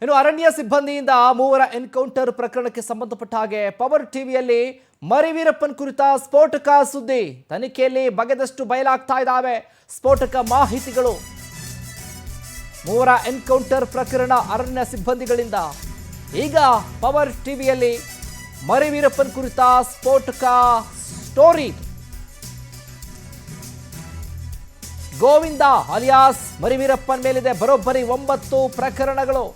ಇನ್ನು ಅರಣ್ಯ ಸಿಬ್ಬಂದಿಯಿಂದ ಮೂವರ ಎನ್ಕೌಂಟರ್ ಪ್ರಕರಣಕ್ಕೆ ಸಂಬಂಧಪಟ್ಟ ಹಾಗೆ ಪವರ್ ಟಿವಿಯಲ್ಲಿ ಮರಿವೀರಪ್ಪನ್ ಕುರಿತ ಸ್ಫೋಟಕ ಸುದ್ದಿ. ತನಿಖೆಯಲ್ಲಿ ಬಗೆದಷ್ಟು ಬಯಲಾಗ್ತಾ ಇದ್ದಾವೆ ಸ್ಫೋಟಕ ಮಾಹಿತಿಗಳು. ಮೂವರ ಎನ್ಕೌಂಟರ್ ಪ್ರಕರಣ ಅರಣ್ಯ ಸಿಬ್ಬಂದಿಗಳಿಂದ ಈಗ ಪವರ್ ಟಿವಿಯಲ್ಲಿ ಮರಿವೀರಪ್ಪನ್ ಕುರಿತ ಸ್ಫೋಟಕ ಸ್ಟೋರಿ. ಗೋವಿಂದ ಅಲಿಯಾಸ್ ಮರಿವೀರಪ್ಪನ್ ಮೇಲಿದೆ ಬರೋಬ್ಬರಿ 9 ಪ್ರಕರಣಗಳು.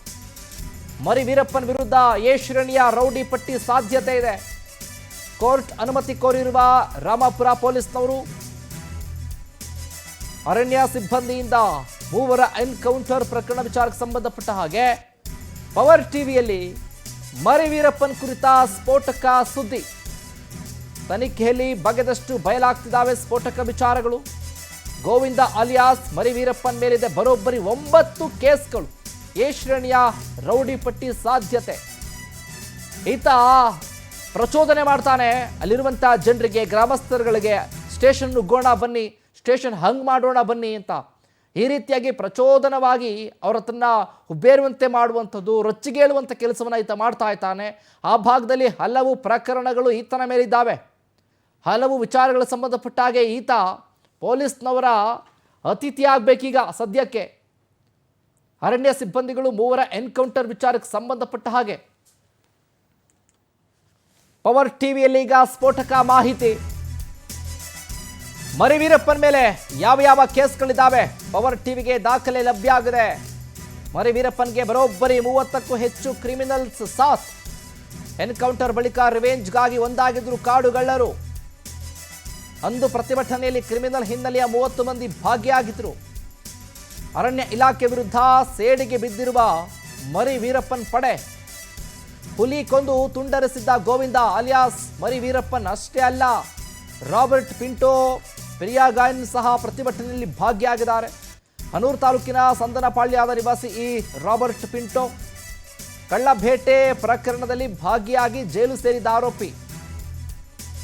ಮರಿವೀರಪ್ಪನ್ ವಿರುದ್ಧ ಎ ಶ್ರೇಣಿಯ ರೌಡಿ ಪಟ್ಟಿ ಸಾಧ್ಯತೆ ಇದೆ. ಕೋರ್ಟ್ ಅನುಮತಿ ಕೋರಿರುವ ರಾಮಾಪುರ ಪೊಲೀಸ್ನವರು ಅರಣ್ಯ ಸಿಬ್ಬಂದಿಯಿಂದ ಮೂವರ ಎನ್ಕೌಂಟರ್ ಪ್ರಕರಣ ವಿಚಾರಕ್ಕೆ ಸಂಬಂಧಪಟ್ಟ ಹಾಗೆ ಪವರ್ ಟಿವಿಯಲ್ಲಿ ಮರಿವೀರಪ್ಪನ್ ಕುರಿತ ಸ್ಫೋಟಕ ಸುದ್ದಿ. ತನಿಖೆಯಲ್ಲಿ ಬಗೆದಷ್ಟು ಬಯಲಾಗ್ತಿದ್ದಾವೆ ಸ್ಫೋಟಕ ವಿಚಾರಗಳು. ಗೋವಿಂದ ಅಲಿಯಾಸ್ ಮರಿವೀರಪ್ಪನ್ ಮೇಲಿದೆ ಬರೋಬ್ಬರಿ 9 ಕೇಸ್ಗಳು. ಎ ಶ್ರೇಣಿಯ ರೌಡಿ ಪಟ್ಟಿ ಸಾಧ್ಯತೆ. ಈತ ಪ್ರಚೋದನೆ ಮಾಡ್ತಾನೆ ಅಲ್ಲಿರುವಂಥ ಜನರಿಗೆ, ಗ್ರಾಮಸ್ಥರುಗಳಿಗೆ, ಸ್ಟೇಷನ್ ನುಗ್ಗೋಣ ಬನ್ನಿ, ಸ್ಟೇಷನ್ ಹಂಗ್ ಮಾಡೋಣ ಬನ್ನಿ ಅಂತ ಈ ರೀತಿಯಾಗಿ ಪ್ರಚೋದನವಾಗಿ ಅವರ ಹತ್ರನ್ನ ಹುಬ್ಬೇರುವಂತೆ ಮಾಡುವಂಥದ್ದು, ರೊಚ್ಚಿಗೇಳುವಂಥ ಕೆಲಸವನ್ನು ಈತ ಮಾಡ್ತಾ ಇದ್ದಾನೆ. ಆ ಭಾಗದಲ್ಲಿ ಹಲವು ಪ್ರಕರಣಗಳು ಈತನ ಮೇಲಿದ್ದಾವೆ. ಹಲವು ವಿಚಾರಗಳ ಸಂಬಂಧಪಟ್ಟ ಹಾಗೆ ಈತ ಪೊಲೀಸ್ನವರ ಅತಿಥಿ ಆಗಬೇಕೀಗ. ಸದ್ಯಕ್ಕೆ ಅರಣ್ಯ ಸಿಬ್ಬಂದಿಗಳು ಮೂವರ ಎನ್ಕೌಂಟರ್ ವಿಚಾರಕ್ಕೆ ಸಂಬಂಧಪಟ್ಟ ಹಾಗೆ ಪವರ್ ಟಿವಿಯಲ್ಲಿ ಈಗ ಸ್ಫೋಟಕ ಮಾಹಿತಿ. ಮರಿವೀರಪ್ಪನ್ ಮೇಲೆ ಯಾವ ಯಾವ ಕೇಸ್ಗಳಿದ್ದಾವೆ ಪವರ್ ಟಿವಿಗೆ ದಾಖಲೆ ಲಭ್ಯ ಆಗಿದೆ. ಮರಿವೀರಪ್ಪನ್ಗೆ ಬರೋಬ್ಬರಿ 30ಕ್ಕೂ ಹೆಚ್ಚು ಕ್ರಿಮಿನಲ್ಸ್ ಸಾಥ್. ಎನ್ಕೌಂಟರ್ ಬಳಿಕ ರಿವೆಂಜ್ಗಾಗಿ ಒಂದಾಗಿದ್ರು ಕಾಡುಗಳ್ಳರು. ಅಂದು ಪ್ರತಿಭಟನೆಯಲ್ಲಿ ಕ್ರಿಮಿನಲ್ ಹಿನ್ನೆಲೆಯ 30 ಮಂದಿ ಭಾಗಿಯಾಗಿದ್ರು. ಅರಣ್ಯ ಇಲಾಖೆ ವಿರುದ್ಧ ಸೇಡಿಗೆ ಬಿದ್ದಿರುವ ಮರಿವೀರಪ್ಪನ್ ಪಡೆ. ಹುಲಿ ಕೊಂದು ತುಂಡರಿಸಿದ್ದ ಗೋವಿಂದ ಅಲಿಯಾಸ್ ಮರಿವೀರಪ್ಪನ್ ಅಷ್ಟೇ ಅಲ್ಲ, ರಾಬರ್ಟ್ ಪಿಂಟೋ, ಪೆರಿಯಾಗಾಯನ್ ಸಹ ಪ್ರತಿಭಟನೆಯಲ್ಲಿ ಭಾಗಿಯಾಗಿದ್ದಾರೆ. ಹನೂರು ತಾಲೂಕಿನ ಸಂದನಪಾಳ್ಯದ ನಿವಾಸಿ ಈ ರಾಬರ್ಟ್ ಪಿಂಟೋ ಕಳ್ಳಬೇಟೆ ಪ್ರಕರಣದಲ್ಲಿ ಭಾಗಿಯಾಗಿ ಜೈಲು ಸೇರಿದ ಆರೋಪಿ.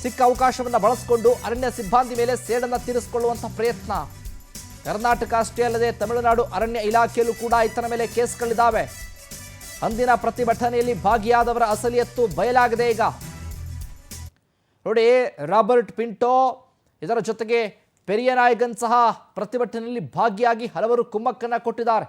ಸಿಕ್ಕ ಅವಕಾಶವನ್ನು ಬಳಸಿಕೊಂಡು ಅರಣ್ಯ ಸಿಬ್ಬಂದಿ ಮೇಲೆ ಸೇಡನ್ನು ತೀರಿಸಿಕೊಳ್ಳುವಂಥ ಪ್ರಯತ್ನ. ಕರ್ನಾಟಕ ಅಷ್ಟೇ ಅಲ್ಲದೆ ತಮಿಳುನಾಡು ಅರಣ್ಯ ಇಲಾಖೆಯಲ್ಲೂ ಕೂಡ ಈತನ ಮೇಲೆ ಕೇಸ್ಗಳಿದ್ದಾವೆ. ಅಂದಿನ ಪ್ರತಿಭಟನೆಯಲ್ಲಿ ಭಾಗಿಯಾದವರ ಅಸಲಿಯತ್ತು ಬಯಲಾಗಿದೆ ಈಗ. ನೋಡಿ, ರಾಬರ್ಟ್ ಪಿಂಟೋ, ಇದರ ಜೊತೆಗೆ ಪೆರಿಯನಾಯಗನ್ ಸಹ ಪ್ರತಿಭಟನೆಯಲ್ಲಿ ಭಾಗಿಯಾಗಿ ಹಲವರು ಕುಮ್ಮಕ್ಕನ್ನು ಕೊಟ್ಟಿದ್ದಾರೆ.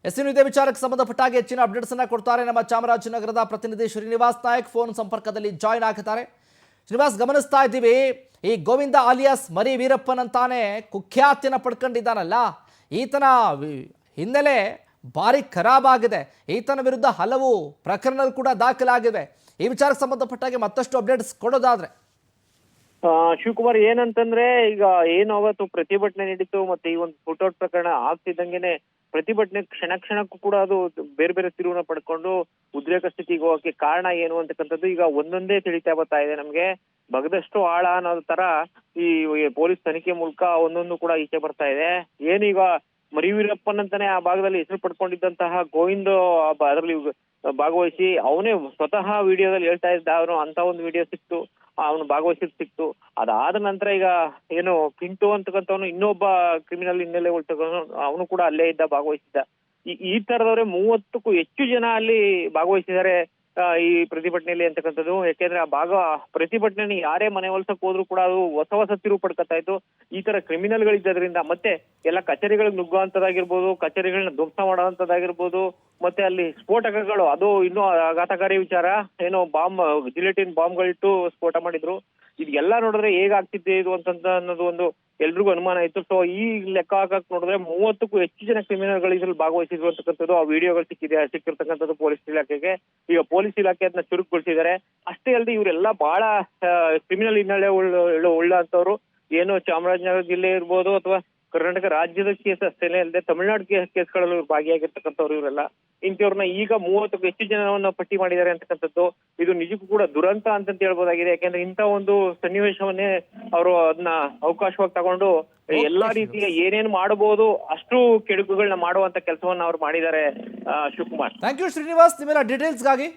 ಇದೇ ವಿಚಾರಕ್ಕೆ ಸಂಬಂಧಪಟ್ಟ ಹಾಗೆ ಹೆಚ್ಚಿನ ಅಪ್ಡೇಟ್ಸ್ ಅನ್ನು ಕೊಡ್ತಾರೆ ನಮ್ಮ ಚಾಮರಾಜನಗರದ ಪ್ರತಿನಿಧಿ ಶ್ರೀನಿವಾಸ್ ನಾಯಕ್. ಫೋನ್ ಸಂಪರ್ಕದಲ್ಲಿ ಜಾಯ್ನ್ ಆಗಿದ್ದಾರೆ. ಶ್ರೀನಿವಾಸ್, ಗಮನಿಸ್ತಾ ಇದ್ದೀವಿ ಈ ಗೋವಿಂದ ಅಲಿಯಾಸ್ ಮರಿವೀರಪ್ಪನ್ ಅಂತಾನೆ ಕುಖ್ಯಾತಿಯನ್ನು ಪಡ್ಕೊಂಡಿದ್ದಾನಲ್ಲ, ಈತನ ಹಿನ್ನೆಲೆ ಭಾರಿ ಖರಾಬ್ ಆಗಿದೆ. ಈತನ ವಿರುದ್ಧ ಹಲವು ಪ್ರಕರಣಗಳು ಕೂಡ ದಾಖಲಾಗಿವೆ. ಈ ವಿಚಾರಕ್ಕೆ ಸಂಬಂಧಪಟ್ಟಾಗೆ ಮತ್ತಷ್ಟು ಅಪ್ಡೇಟ್ಸ್ ಕೊಡೋದಾದ್ರೆ. ಶಿವಕುಮಾರ್, ಏನಂತಂದ್ರೆ ಈಗ ಏನು ಅವತ್ತು ಪ್ರತಿಭಟನೆ ನಡೀತು, ಮತ್ತೆ ಈ ಒಂದು ಫುಟೌಟ್ ಪ್ರಕರಣ ಆಗ್ತಿದ್ದಂಗೆನೆ ಪ್ರತಿಭಟನೆ ಕ್ಷಣ ಕ್ಷಣಕ್ಕೂ ಕೂಡ ಅದು ಬೇರೆ ಬೇರೆ ತಿರುವನ್ನ ಪಡ್ಕೊಂಡು ಉದ್ರೇಕ ಸ್ಥಿತಿಗೆ ಹೋಗಕ್ಕೆ ಕಾರಣ ಏನು ಅಂತಕ್ಕಂಥದ್ದು ಈಗ ಒಂದೊಂದೇ ತಿಳಿತಾ ಬರ್ತಾ ಇದೆ ನಮ್ಗೆ. ಬಗದಷ್ಟು ಆಳ ಅನ್ನೋ ತರ ಈ ಪೊಲೀಸ್ ತನಿಖೆ ಮೂಲಕ ಒಂದೊಂದು ಕೂಡ ಈಚೆ ಬರ್ತಾ ಇದೆ. ಏನೀಗ ಮರಿವೀರಪ್ಪನ್ ಅಂತಾನೆ ಆ ಭಾಗದಲ್ಲಿ ಹೆಸರು ಪಡ್ಕೊಂಡಿದ್ದಂತಹ ಗೋವಿಂದ ಅದರಲ್ಲಿ ಭಾಗವಹಿಸಿ ಅವನೇ ಸ್ವತಃ ವಿಡಿಯೋದಲ್ಲಿ ಹೇಳ್ತಾ ಇದ್ದ, ಅವನು ಅಂತ ಒಂದು ವಿಡಿಯೋ ಸಿಕ್ತು, ಅವನು ಭಾಗವಹಿಸಿದ್ ಸಿಕ್ತು. ಅದಾದ ನಂತರ ಈಗ ಏನು ಪಿಂಟು ಅಂತಕ್ಕಂಥವನು ಇನ್ನೊಬ್ಬ ಕ್ರಿಮಿನಲ್ ಹಿನ್ನೆಲೆ ತಗೊಂಡು ಅವನು ಕೂಡ ಅಲ್ಲೇ ಇದ್ದ, ಭಾಗವಹಿಸಿದ್ದ. ಈ ತರದವ್ರೆ 30ಕ್ಕೂ ಹೆಚ್ಚು ಜನ ಅಲ್ಲಿ ಭಾಗವಹಿಸಿದ್ದಾರೆ ಈ ಪ್ರತಿಭಟನೆಯಲ್ಲಿ ಅಂತಕ್ಕಂಥದ್ದು. ಯಾಕೆಂದ್ರೆ ಆ ಪ್ರತಿಭಟನೆ ಯಾರೇ ಮನೆ ಹೊಲ್ಸಕ್ ಹೋದ್ರು ಕೂಡ ಅದು ಹೊಸ ತಿರುವು ಪಡ್ಕೊತಾ ಇತ್ತು. ಈ ತರ ಕ್ರಿಮಿನಲ್ಗಳಿದ್ದರಿಂದ ಮತ್ತೆ ಎಲ್ಲ ಕಚೇರಿಗಳಿಗೆ ನುಗ್ಗುವಂತದ್ದಾಗಿರ್ಬೋದು, ಕಚೇರಿಗಳನ್ನ ಧ್ವಂಸ ಮಾಡುವಂತದ್ದಾಗಿರ್ಬೋದು, ಮತ್ತೆ ಅಲ್ಲಿ ಸ್ಫೋಟಕಗಳು, ಅದು ಇನ್ನೂ ಆಘಾತಕಾರಿ ವಿಚಾರ. ಏನೋ ಜಿಲೆಟಿನ್ ಬಾಂಬ್ಗಳಿಟ್ಟು ಸ್ಫೋಟ ಮಾಡಿದ್ರು. ಇದೆಲ್ಲ ನೋಡಿದ್ರೆ ಹೇಗಾಗ್ತಿದೆ ಇದು ಅಂತ ಅನ್ನೋದು ಒಂದು ಎಲ್ರಿಗೂ ಅನುಮಾನ ಇತ್ತು. ಸೊ ಈ ಲೆಕ್ಕ ಹಾಕಕ್ ನೋಡಿದ್ರೆ 30ಕ್ಕೂ ಹೆಚ್ಚು ಜನ ಕ್ರಿಮಿನಲ್ಗಳು ಇದ್ರಲ್ಲಿ ಭಾಗವಹಿಸಿದ್ರು ಅಂತಕ್ಕಂಥದ್ದು ಆ ವಿಡಿಯೋಗಳು ಸಿಕ್ಕಿರ್ತಕ್ಕಂಥದ್ದು ಪೊಲೀಸ್ ಇಲಾಖೆಗೆ. ಈಗ ಪೊಲೀಸ್ ಇಲಾಖೆ ಅದನ್ನ ಚುರುಕುಗೊಳಿಸಿದ್ದಾರೆ. ಅಷ್ಟೇ ಅಲ್ಲದೆ ಇವರೆಲ್ಲ ಬಹಳ ಕ್ರಿಮಿನಲ್ ಹಿನ್ನೆಲೆ ಉಳ್ಳಂತವ್ರು. ಏನು ಚಾಮರಾಜನಗರ ಜಿಲ್ಲೆ ಇರ್ಬೋದು ಅಥವಾ ಕರ್ನಾಟಕ ರಾಜ್ಯದ ಕೇಸ್ ಅಷ್ಟೇನೆ ಅಲ್ಲದೆ ತಮಿಳುನಾಡು ಕೇಸ್ಗಳಲ್ಲಿ ಭಾಗಿಯಾಗಿರ್ತಕ್ಕಂಥವ್ರು ಇವರೆಲ್ಲ. ಇಂಥವ್ರನ್ನ ಈಗ 30ಕ್ಕೂ ಹೆಚ್ಚು ಜನವನ್ನ ಪಟ್ಟಿ ಮಾಡಿದ್ದಾರೆ ಅಂತಕ್ಕಂಥದ್ದು. ಇದು ನಿಜಕ್ಕೂ ಕೂಡ ದುರಂತ ಅಂತ ಹೇಳ್ಬೋದಾಗಿದೆ. ಯಾಕೆಂದ್ರೆ ಇಂಥ ಒಂದು ಸನ್ನಿವೇಶವನ್ನೇ ಅವರು ಅದನ್ನ ಅವಕಾಶವಾಗಿ ತಗೊಂಡು ಎಲ್ಲಾ ರೀತಿಯ ಏನೇನು ಮಾಡಬಹುದು ಅಷ್ಟು ಕೆಡುಕುಗಳನ್ನ ಮಾಡುವಂತ ಕೆಲಸವನ್ನ ಅವ್ರು ಮಾಡಿದ್ದಾರೆ. ಶಿವಕುಮಾರ್, ಥ್ಯಾಂಕ್ ಯು ಶ್ರೀನಿವಾಸ್, ನಿಮ್ಮೆಲ್ಲ ಡೀಟೇಲ್ಸ್ಗಾಗಿ.